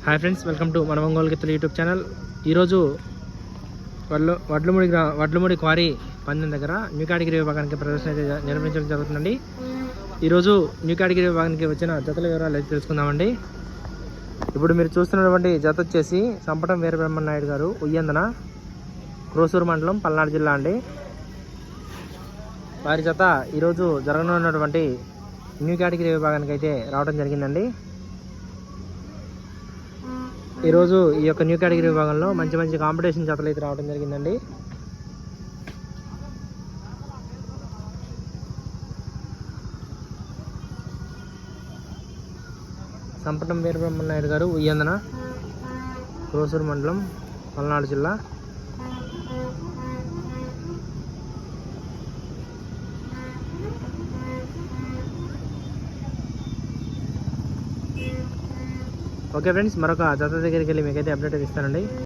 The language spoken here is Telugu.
హాయ్ ఫ్రెండ్స్, వెల్కమ్ టు మన ఒంగోలు గిత్తలు యూట్యూబ్ ఛానల్. ఈరోజు వడ్లమూడి క్వారీ పందెం దగ్గర న్యూ కేటగిరీ విభాగానికి ప్రదర్శన అయితే నిర్వహించడం జరుగుతుందండి. ఈరోజు న్యూ కేటగిరీ విభాగానికి వచ్చిన జతల వివరాలు అయితే తెలుసుకుందామండి. ఇప్పుడు మీరు చూస్తున్నటువంటి జత వచ్చేసి సంపటం వీరబ్రహ్మనాయుడు గారు, ఉయ్యందన, క్రోసూరు మండలం, పల్నాడు జిల్లా అండి. వారి జత ఈరోజు జరగనున్నటువంటి న్యూ కేటగిరీ విభాగానికి అయితే రావడం జరిగిందండి. ఈరోజు ఈ యొక్క న్యూ కేటగిరీ విభాగంలో మంచి మంచి కాంపిటీషన్ జతలు అయితే రావడం జరిగిందండి. సంపటం వీరబ్రహ్మనాయుడు గారు, ఉయ్యందన, క్రోసూరు మండలం, పల్నాడు జిల్లా. ఓకే ఫ్రెండ్స్, మరొక జత దగ్గరికి వెళ్ళి మీకైతే అప్డేట్ ఇస్తానండి.